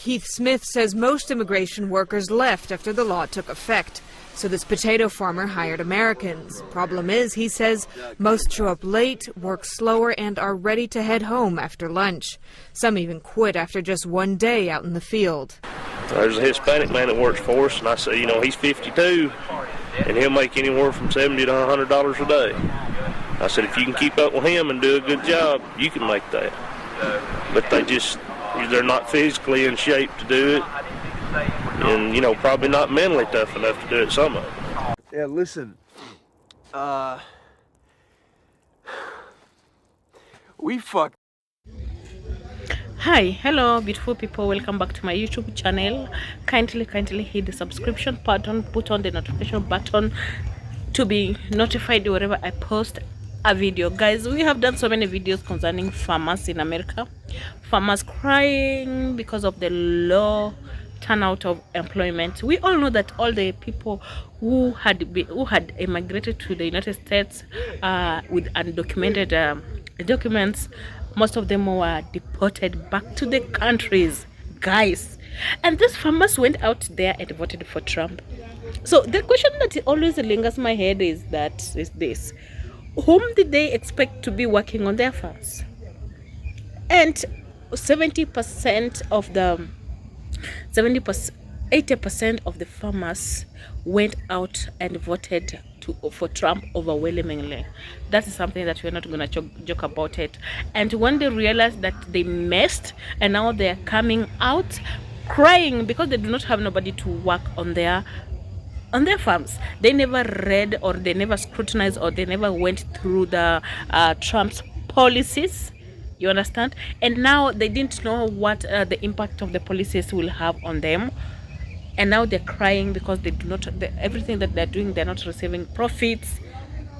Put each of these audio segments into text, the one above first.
Keith Smith says most immigration workers left after the law took effect. So this potato farmer hired Americans. Problem is, he says, most show up late, work slower, and are ready to head home after lunch. Some even quit after just one day out in the field. There's a Hispanic man that works for us, and I say, he's 52, and he'll make anywhere from $70 to $100 a day. I said, if you can keep up with him and do a good job, you can make that. But they're not physically in shape to do it. And, probably not mentally tough enough to do it, some of them. Yeah, listen. We fucked. Hi, hello beautiful people, welcome back to my YouTube channel. Kindly hit the subscription button, put on the notification button to be notified wherever I post a video. Guys, we have done so many videos concerning farmers in America. Farmers crying because of the low turnout of employment. We all know that all the people who had immigrated to the United States with undocumented documents, most of them were deported back to their countries, guys. And these farmers went out there and voted for Trump. So the question that always lingers in my head is this: whom did they expect to be working on their farms? And 80% of the farmers went out and voted for Trump overwhelmingly. That is something that we're not going to joke about it. And when they realized that they messed, and now they're coming out crying because they do not have nobody to work on their farms. They never read, or they never scrutinized, or they never went through the Trump's policies. You understand? And now they didn't know what the impact of the policies will have on them. And now they're crying because they do not, everything that they're doing, they're not receiving profits,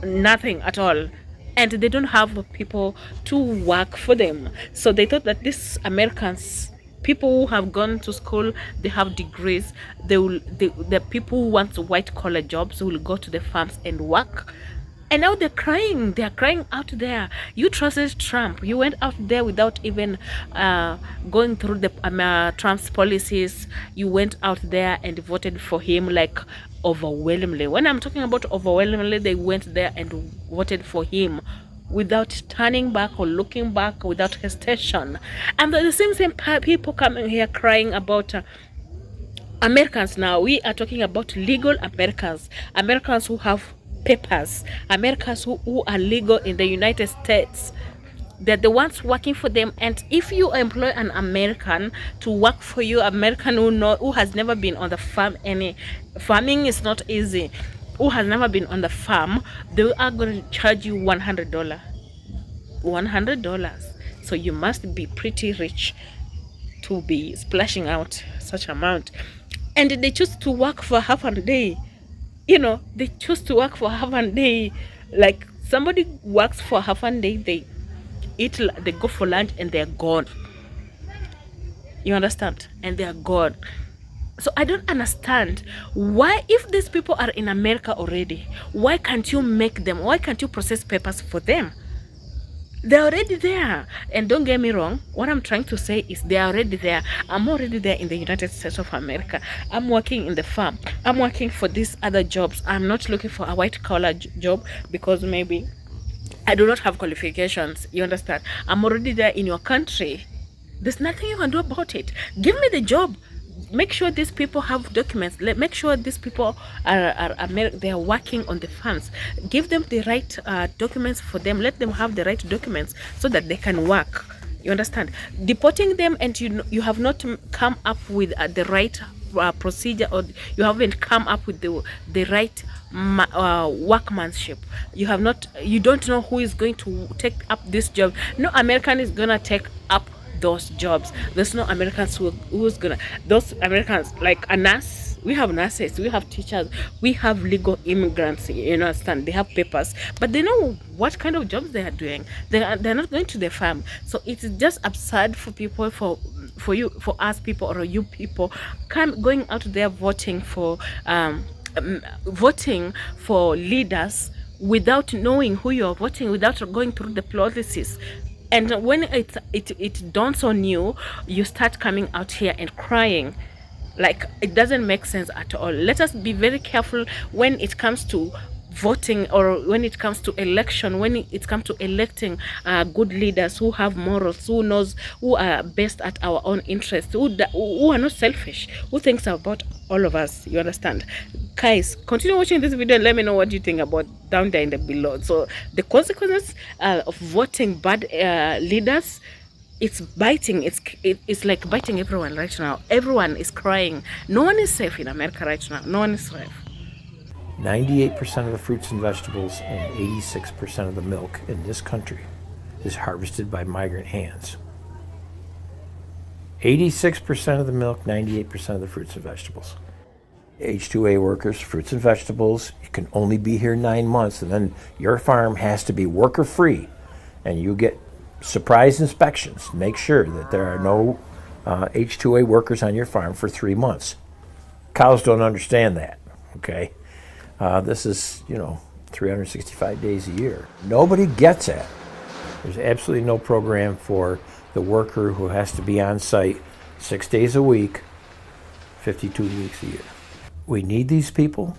nothing at all. And they don't have people to work for them. So they thought that these Americans, people who have gone to school, they have degrees, the people who want white collar jobs will go to the farms and work. And now they're crying out there. You trusted Trump. You went out there without even going through the Trump's policies. You went out there and voted for him like overwhelmingly. When I'm talking about overwhelmingly, they went there and voted for him without turning back or looking back, without hesitation. And the same people coming here crying about Americans. Now we are talking about legal Americans, Americans who have papers, Americans who are legal in the United States. They're the ones working for them. And if you employ an American to work for you, American who has never been on the farm, farming is not easy, who has never been on the farm, they are going to charge you $100. So you must be pretty rich to be splashing out such amount. And they choose to work for half a day. They choose to work for half a day. Like somebody works for half a day, they eat, they go for lunch, and they're gone. You understand? And they're gone. So I don't understand why, if these people are in America already, why can't you process papers for them? They're already there. And don't get me wrong, what I'm trying to say is they're already there. I'm already there in the United States of America. I'm working in the farm. I'm working for these other jobs. I'm not looking for a white collar job because maybe I do not have qualifications. You understand? I'm already there in your country. There's nothing you can do about it. Give me the job. Make sure these people have documents. Make sure these people they are working on the farms. Give them the right documents for them. Let them have the right documents so that they can work. You understand? Deporting them, and you have not come up with the right procedure, or you haven't come up with the right workmanship. You don't know who is going to take up this job. No American is gonna take up those jobs. There's no Americans who's gonna, those Americans, like a nurse. We have nurses, we have teachers, we have legal immigrants. You understand? They have papers, but they know what kind of jobs they are doing. They're not going to the farm. So it's just absurd for people, for us people, or you people going out there voting for leaders without knowing who you are voting, without going through the policies. And when it dawns on you, you start coming out here and crying. Like, it doesn't make sense at all. Let us be very careful when it comes to voting, or when it comes to election, when it comes to electing good leaders who have morals, who are best at our own interests, who are not selfish, who thinks about all of us. You understand? Guys, continue watching this video and let me know what you think about down there in the below. So the consequences of voting bad leaders, it's biting. It's like biting everyone right now. Everyone is crying. No one is safe in America right now. No one is safe. 98% of the fruits and vegetables and 86% of the milk in this country is harvested by migrant hands. 86% of the milk, 98% of the fruits and vegetables. H-2A workers, fruits and vegetables, you can only be here 9 months, and then your farm has to be worker-free, and you get surprise inspections. Make sure that there are no H-2A workers on your farm for 3 months. Cows don't understand that, okay? This is, 365 days a year. Nobody gets it. There's absolutely no program for the worker who has to be on site 6 days a week, 52 weeks a year. We need these people,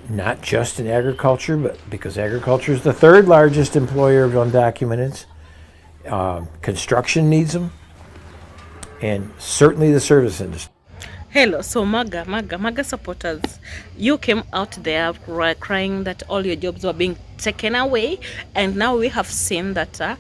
not just in agriculture, but because agriculture is the third largest employer of undocumented. Construction needs them, and certainly the service industry. Hello, so MAGA supporters, you came out there crying that all your jobs were being taken away, and now we have seen that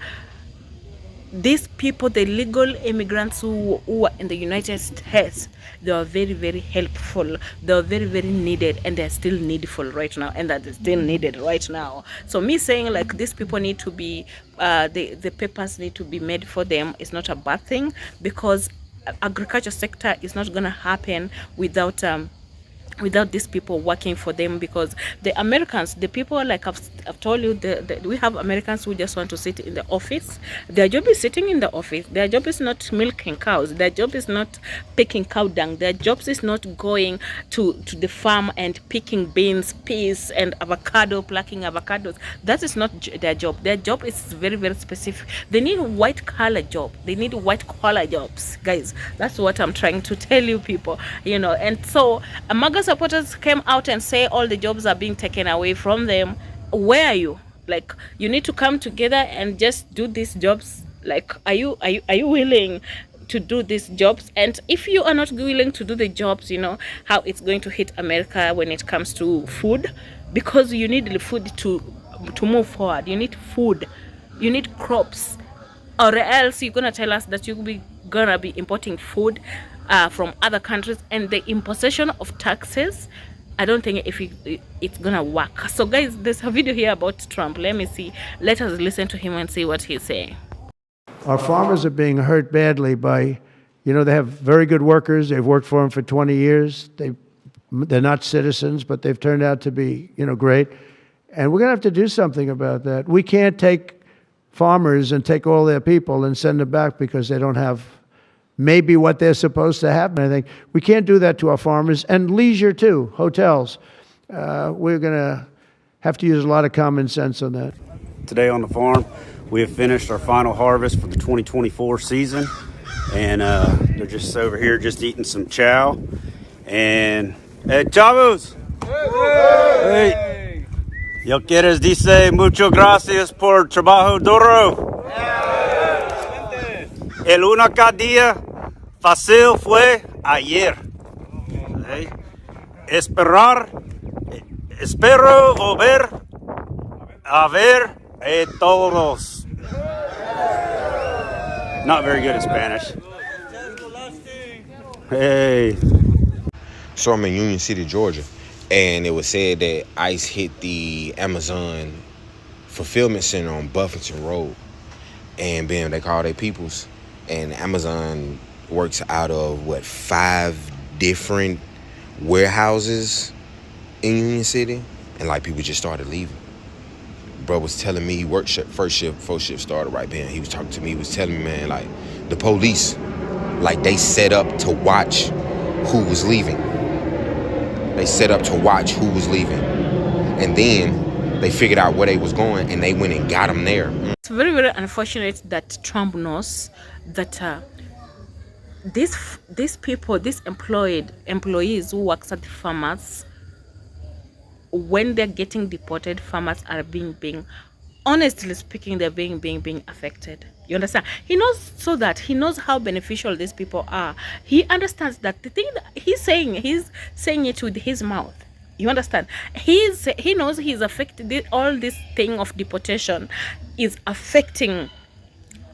these people, the legal immigrants who are in the United States, they are very, very helpful. They are very, very needed, and they're still needful right now, and that is still needed right now. So me saying like these people need to be, the papers need to be made for them is not a bad thing, because agriculture sector is not going to happen without these people working for them. Because the Americans, the people, like I've told you, we have Americans who just want to sit in the office. Their job is sitting in the office. Their job is not milking cows. Their job is not picking cow dung. Their job is not going to the farm and picking beans, peas, and avocado, plucking avocados. That is not their job. Their job is very, very specific. They need white collar job. They need white collar jobs, guys. That's what I'm trying to tell you people, And so MAGA supporters came out and say all the jobs are being taken away from them. Where are you? Like, you need to come together and just do these jobs. Like, are you willing to do these jobs? And if you are not willing to do the jobs, how it's going to hit America when it comes to food, because you need the food to move forward. You need food, you need crops, or else you're gonna tell us that you're gonna be importing food from other countries, and the imposition of taxes, I don't think it's gonna work. So guys, there's a video here about Trump. Let us listen to him and see what he's saying. Our farmers are being hurt badly by, they have very good workers. They've worked for them for 20 years. They're not citizens, but they've turned out to be, great. And we're gonna have to do something about that. We can't take farmers and take all their people and send them back because they don't have maybe what they're supposed to have. I think we can't do that to our farmers, and leisure too, hotels. We're going to have to use a lot of common sense on that. Today on the farm, we have finished our final harvest for the 2024 season, and they're just over here just eating some chow. And hey, chavos! Hey! Yo quieres dice mucho gracias por trabajo duro. El único día fácil fue ayer. ¿Sí? Espero volver a ver a todos. Not very good at Spanish. Hey. So I'm in Union City, Georgia, and it was said that ICE hit the Amazon fulfillment center on Buffington Road, and bam, they call their peoples. And Amazon works out of 5 different warehouses in Union City, and people just started leaving. Bro was telling me he worked first shift, before shift started right then. He was talking to me, he was telling me, man, the police, they set up to watch who was leaving. They set up to watch who was leaving, and then they figured out where they was going, and they went and got them there. It's very, very unfortunate that Trump knows that these people, these employees who works at the farmers, when they're getting deported, farmers are being honestly speaking, they're being affected. You understand? He knows, so that he knows how beneficial these people are. He understands that the thing that he's saying it with his mouth. You understand? He knows he's affected. All this thing of deportation is affecting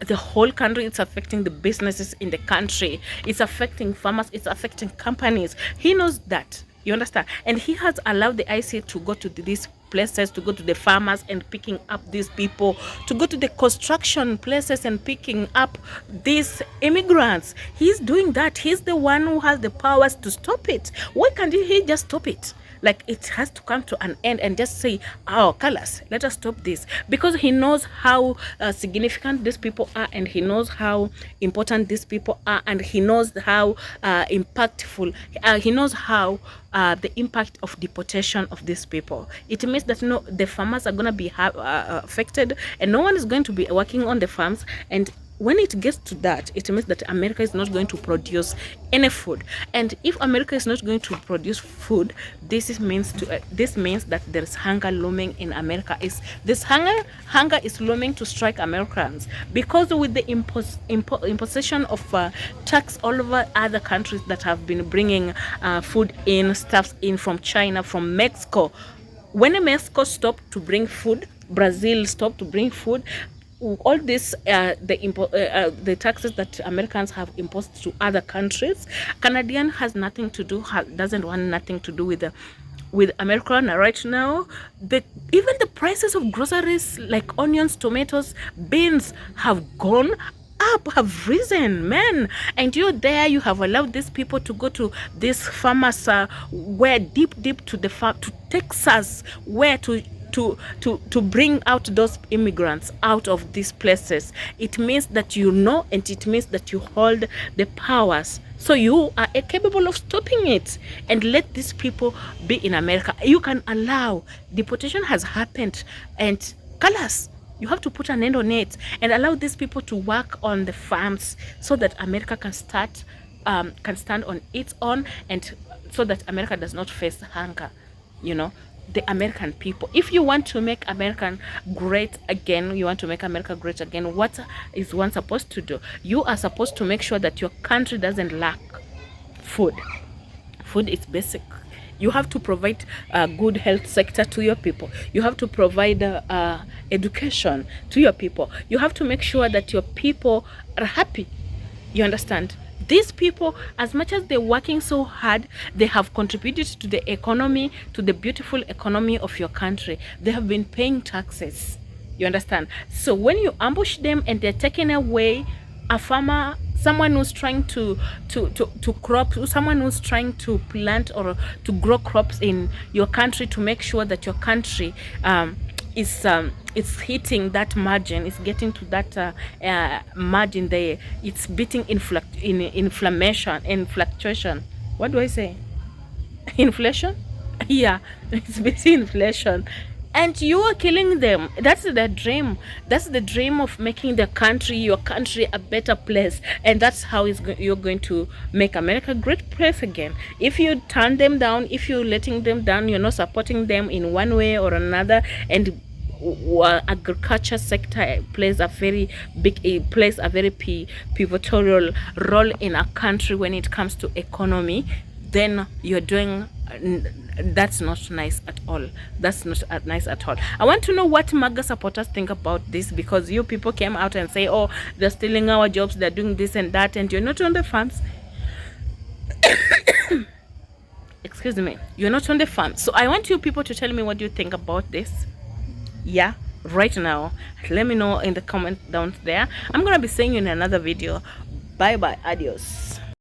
the whole country. It's affecting the businesses in the country. It's affecting farmers. It's affecting companies. He knows that. You understand? And he has allowed the IC to go to these places, to go to the farmers and picking up these people, to go to the construction places and picking up these immigrants. He's doing that. He's the one who has the powers to stop it. Why can't he just stop it? Like, it has to come to an end and just say, oh, colors, let us stop this. Because he knows how significant these people are, and he knows how important these people are, and he knows how impactful, he knows how the impact of deportation of these people. It means that the farmers are going to be affected, and no one is going to be working on the farms. And when it gets to that, it means that America is not going to produce any food. And if America is not going to produce food, this means that there is hunger looming in America. This hunger is looming to strike Americans, because with the imposition of tax all over other countries that have been bringing food in, stuffs in from China, from Mexico. When Mexico stopped to bring food, Brazil stopped to bring food, all this the taxes that Americans have imposed to other countries, Canadian has nothing to do, doesn't want nothing to do with America right now. Even the prices of groceries like onions, tomatoes, beans have gone up, have risen, man. And you're there, you have allowed these people to go to these farmers where deep to the farm, to Texas, where to bring out those immigrants out of these places. It means that you know, and it means that you hold the powers. So you are capable of stopping it and let these people be in America. You can allow, deportation has happened, and colors, you have to put an end on it and allow these people to work on the farms so that America can stand on its own, and so that America does not face hunger. You know, the American people, if you want to make America great again, what is one supposed to do? You are supposed to make sure that your country doesn't lack food. Food is basic. You have to provide a good health sector to your people. You have to provide education to your people. You have to make sure that your people are happy. You understand? These people, as much as they're working so hard, they have contributed to the economy, to the beautiful economy of your country. They have been paying taxes. You understand? So when you ambush them and they're taking away a farmer, someone who's trying to crop, someone who's trying to plant or to grow crops in your country, to make sure that your country it's hitting that margin, it's getting to that margin there, it's beating inflation. What do I say? Inflation? Yeah, it's beating inflation. And you are killing them. That's the dream. That's the dream of making your country a better place. And that's how you're going to make America a great place again. If you turn them down, if you're letting them down, you're not supporting them in one way or another, and agriculture sector plays a very pivotal role in a country when it comes to economy, then you're doing, that's not nice at all. That's not nice at all. I want to know what MAGA supporters think about this, because you people came out and say, oh, they're stealing our jobs, they're doing this and that, and you're not on the farms. Excuse me, you're not on the farm. So I want you people to tell me what you think about this. Yeah, right now, let me know in the comment down there. I'm gonna be seeing you in another video. Bye bye, adios.